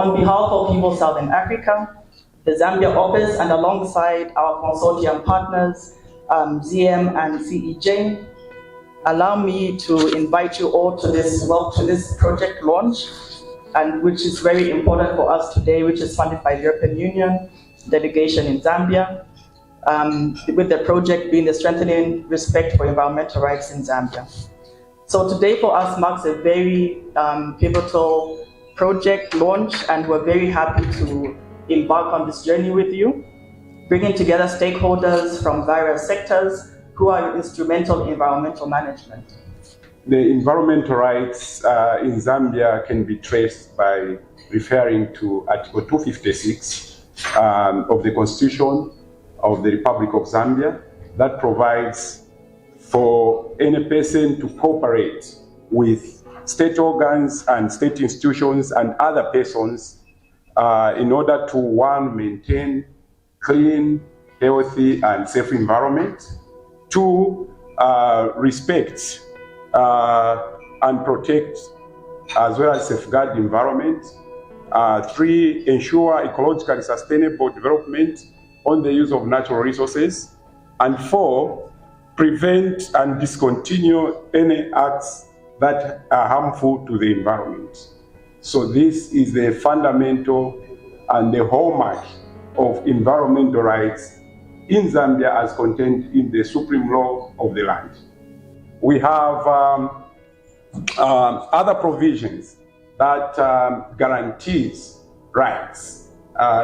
On behalf of Hivos Southern Africa, the Zambia office, and alongside our consortium partners, ZIEM and CEJ, allow me to invite you all to this project launch, and which is very important for us today, which is funded by the European Union Delegation in Zambia, with the project being the strengthening respect for environmental rights in Zambia. So today for us marks a very pivotal project launch, and we're very happy to embark on this journey with you, bringing together stakeholders from various sectors who are instrumental in environmental management. The environmental rights in Zambia can be traced by referring to Article 256 of the Constitution of the Republic of Zambia, that provides for any person to cooperate with state organs and state institutions and other persons in order to, one, maintain clean, healthy, and safe environment, two, respect and protect as well as safeguard the environment, three, ensure ecologically sustainable development on the use of natural resources, and four, prevent and discontinue any acts that are harmful to the environment. So this is the fundamental and the hallmark of environmental rights in Zambia as contained in the supreme law of the land. We have other provisions that guarantees rights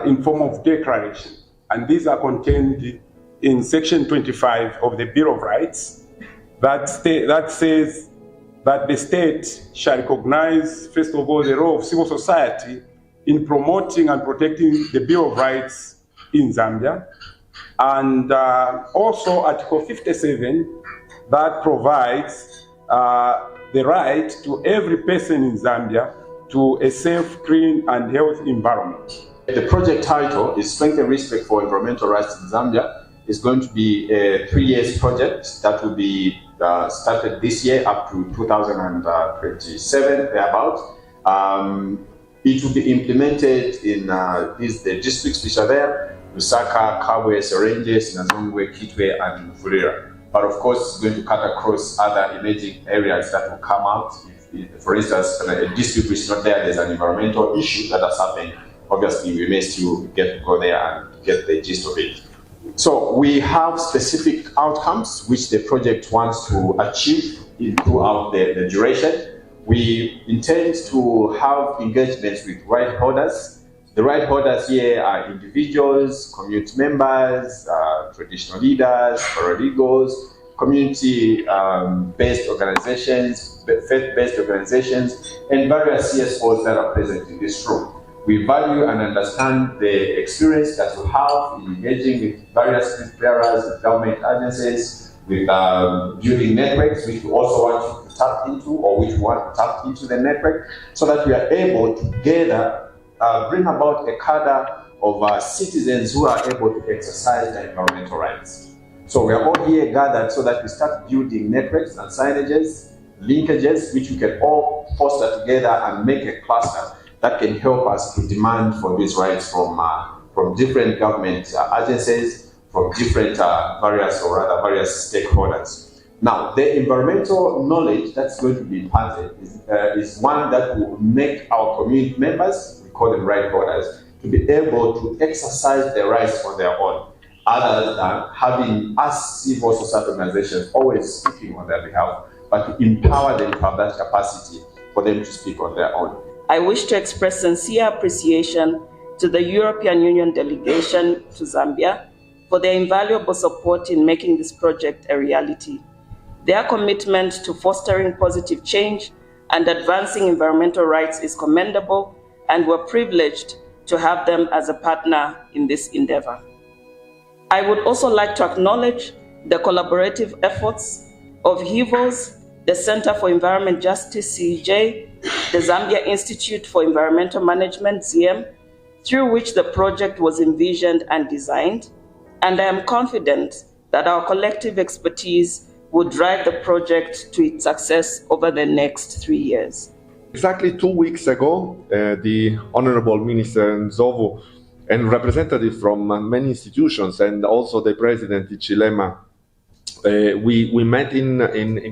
in form of declaration, and these are contained in Section 25 of the Bill of Rights that says that the state shall recognize, first of all, the role of civil society in promoting and protecting the Bill of Rights in Zambia, and also Article 57 that provides the right to every person in Zambia to a safe, clean, and healthy environment. The project title is Strengthen Respect for Environmental Rights in Zambia. It's going to be a 3-year project that will be started this year up to 2027, thereabout. It will be implemented in the districts which are there: Lusaka, Kabwe, Serenje, Sinazongwe, Kitwe, and Mvulira. But of course, it's going to cut across other emerging areas that will come out. If, for instance, a district which is not there, there's an environmental issue that has happened. Obviously, we may still get to go there and get the gist of it. So we have specific outcomes which the project wants to achieve throughout the duration. We intend to have engagements with right holders. The right holders here are individuals, community members, traditional leaders, paralegals, community-based organizations, faith-based organizations, and various CSOs that are present in this room. We value and understand the experience that you have in engaging with various script bearers, with government agencies, with building networks, which we also want to tap into, or which we want to tap into the network, so that we are able to together bring about a cadre of citizens who are able to exercise their environmental rights. So we are all here gathered so that we start building networks and signages, linkages, which we can all foster together and make a cluster that can help us to demand for these rights from different government agencies, from different various stakeholders. Now, the environmental knowledge that's going to be imparted is one that will make our community members, we call them right holders, to be able to exercise their rights on their own, other than having us civil society organizations always speaking on their behalf, but to empower them to have that capacity for them to speak on their own. I wish to express sincere appreciation to the European Union Delegation to Zambia for their invaluable support in making this project a reality. Their commitment to fostering positive change and advancing environmental rights is commendable, and we're privileged to have them as a partner in this endeavor. I would also like to acknowledge the collaborative efforts of Hivos, the Center for Environment Justice, CEJ, the Zambia Institute for Environmental Management, ZIEM, through which the project was envisioned and designed, and I am confident that our collective expertise will drive the project to its success over the next 3 years. Exactly 2 weeks ago, the Honorable Minister Nzovu and representatives from many institutions and also the President Chilema, we met in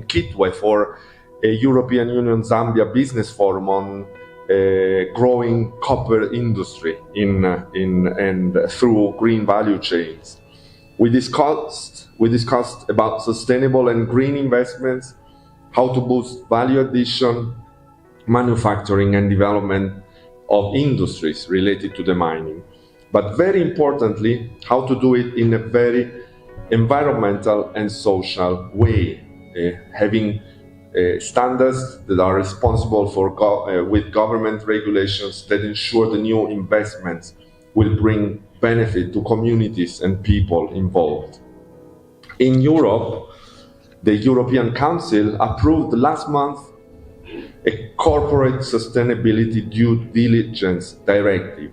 Kitwe for a European Union Zambia Business Forum on growing copper industry and through green value chains. We discussed about sustainable and green investments, how to boost value addition, manufacturing and development of industries related to the mining. But very importantly, how to do it in a very environmental and social way, having standards that are responsible for with government regulations that ensure the new investments will bring benefit to communities and people involved. In Europe, the European Council approved last month a corporate sustainability due diligence directive.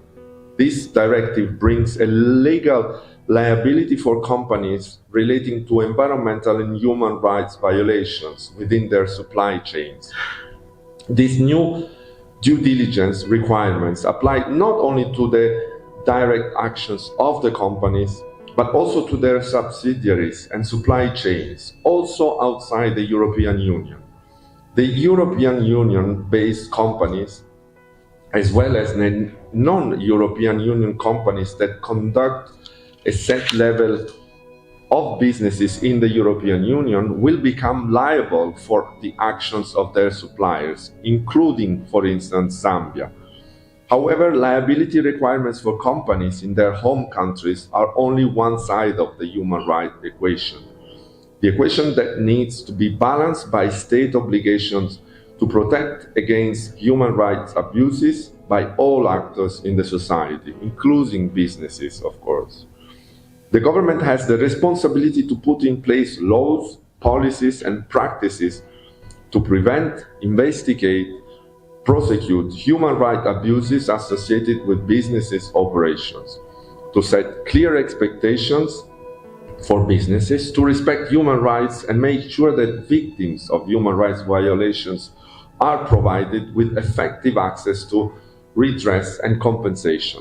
This directive brings a legal liability for companies relating to environmental and human rights violations within their supply chains. These new due diligence requirements apply not only to the direct actions of the companies, but also to their subsidiaries and supply chains, also outside the European Union. The European Union-based companies, as well as non-European Union companies that conduct a set level of businesses in the European Union, will become liable for the actions of their suppliers, including, for instance, Zambia. However, liability requirements for companies in their home countries are only one side of the human rights equation. The equation that needs to be balanced by state obligations to protect against human rights abuses by all actors in the society, including businesses, of course. The government has the responsibility to put in place laws, policies, and practices to prevent, investigate, prosecute human rights abuses associated with businesses' operations, to set clear expectations for businesses, to respect human rights and make sure that victims of human rights violations are provided with effective access to redress and compensation.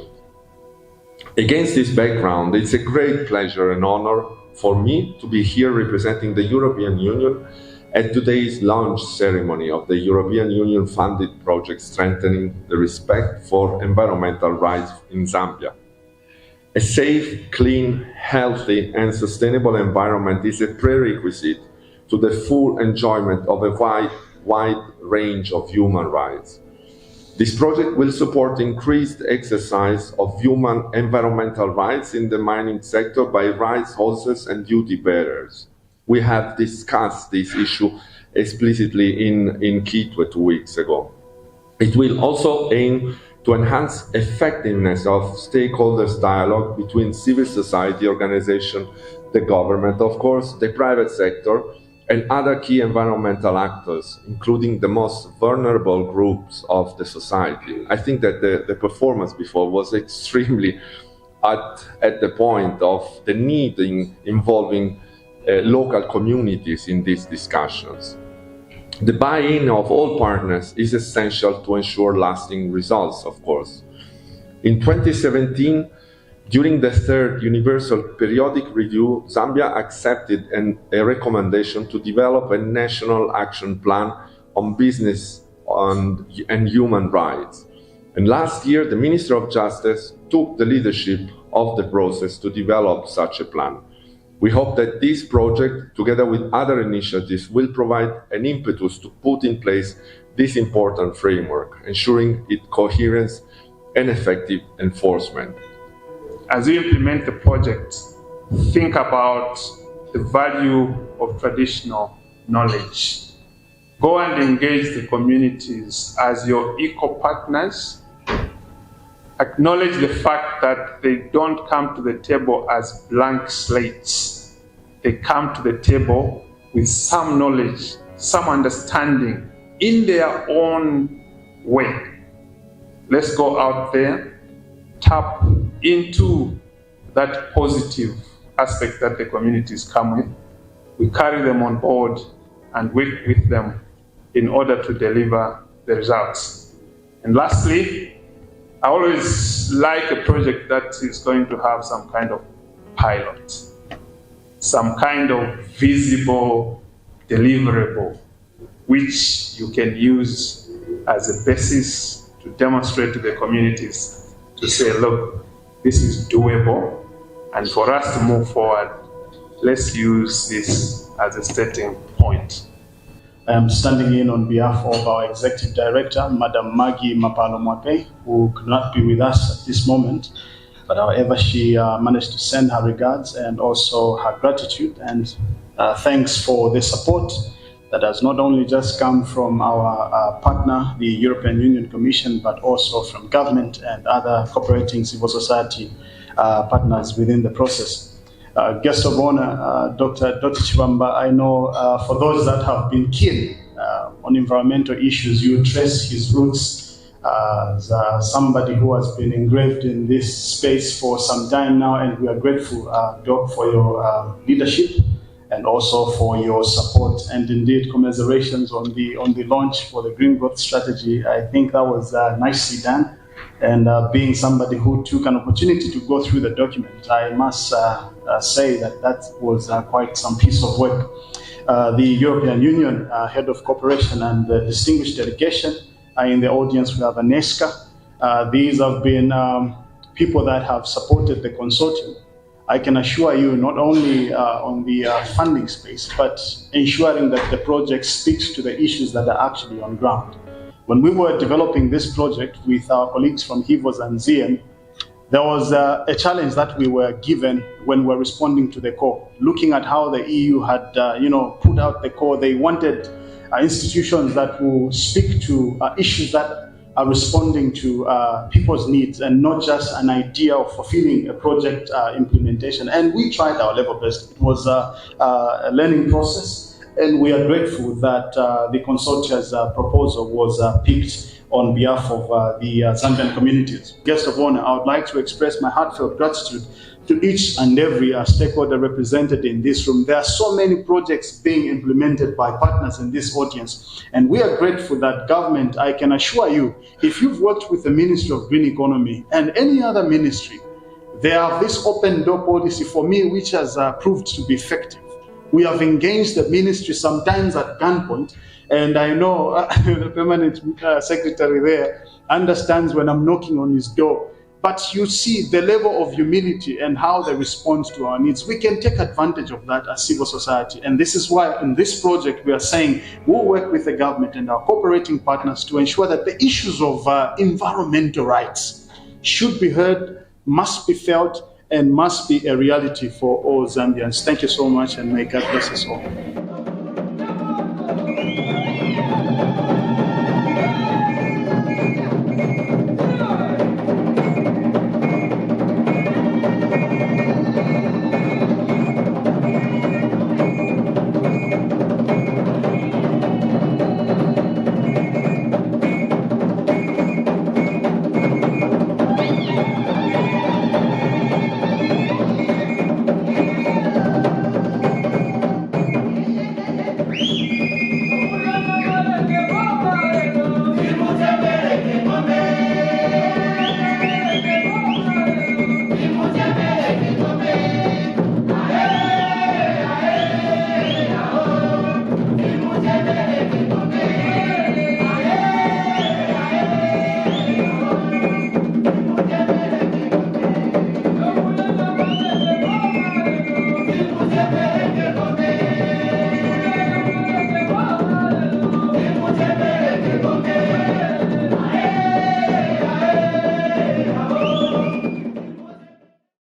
Against this background, it's a great pleasure and honor for me to be here representing the European Union at today's launch ceremony of the European Union-funded project strengthening the respect for environmental rights in Zambia. A safe, clean, healthy, and sustainable environment is a prerequisite to the full enjoyment of a wide range of human rights. This project will support increased exercise of human environmental rights in the mining sector by rights holders and duty bearers. We have discussed this issue explicitly in Kitwe 2 weeks ago. It will also aim to enhance effectiveness of stakeholders' dialogue between civil society organizations, the government, of course, the private sector, and other key environmental actors, including the most vulnerable groups of the society. I think that the performance before was extremely at the point of the need in involving local communities in these discussions. The buy-in of all partners is essential to ensure lasting results, of course. In 2017, during the third Universal Periodic Review, Zambia accepted a recommendation to develop a national action plan on business and human rights. And last year, the Minister of Justice took the leadership of the process to develop such a plan. We hope that this project, together with other initiatives, will provide an impetus to put in place this important framework, ensuring its coherence and effective enforcement. As you implement the project, think about the value of traditional knowledge. Go and engage the communities as your equal partners. Acknowledge the fact that they don't come to the table as blank slates. They come to the table with some knowledge, some understanding in their own way. Let's go out there, tap into that positive aspect that the communities come with. We carry them on board and work with them in order to deliver the results. And lastly, I always like a project that is going to have some kind of pilot, some kind of visible deliverable, which you can use as a basis to demonstrate to the communities to say, look, this is doable, and for us to move forward, let's use this as a starting point. I am standing in on behalf of our Executive Director, Madam Maggie Mapalo-Mwape, who could not be with us at this moment, but however, she managed to send her regards and also her gratitude and thanks for the support that has not only just come from our partner, the European Union Commission, but also from government and other cooperating civil society partners within the process. Guest of honor, Dr. Douty Chibamba, I know for those that have been keen on environmental issues, you trace his roots as somebody who has been engraved in this space for some time now, and we are grateful, Doc, for your leadership and also for your support, and indeed commiserations on the launch for the Green Growth Strategy. I think that was nicely done. And being somebody who took an opportunity to go through the document, I must say that was quite some piece of work. The European Union Head of Cooperation and the distinguished delegation are in the audience. We have Aneska. These have been people that have supported the consortium. I can assure you, not only on the funding space, but ensuring that the project speaks to the issues that are actually on ground. When we were developing this project with our colleagues from Hivos and ZIEM, there was a challenge that we were given when we were responding to the call. Looking at how the EU had, put out the call, they wanted institutions that will speak to issues that are responding to people's needs and not just an idea of fulfilling a project implementation. And we tried our level best. It was a learning process. And we are grateful that the consortium's proposal was picked on behalf of the Zambian communities. Guest of honor, I would like to express my heartfelt gratitude to each and every stakeholder represented in this room. There are so many projects being implemented by partners in this audience. And we are grateful that government, I can assure you, if you've worked with the Ministry of Green Economy and any other ministry, they have this open door policy for me, which has proved to be effective. We have engaged the ministry sometimes at gunpoint, and I know the permanent secretary there understands when I'm knocking on his door. But you see the level of humility and how they respond to our needs. We can take advantage of that as civil society. And this is why in this project we are saying we'll work with the government and our cooperating partners to ensure that the issues of environmental rights should be heard, must be felt, and must be a reality for all Zambians. Thank you so much, and may God bless us all.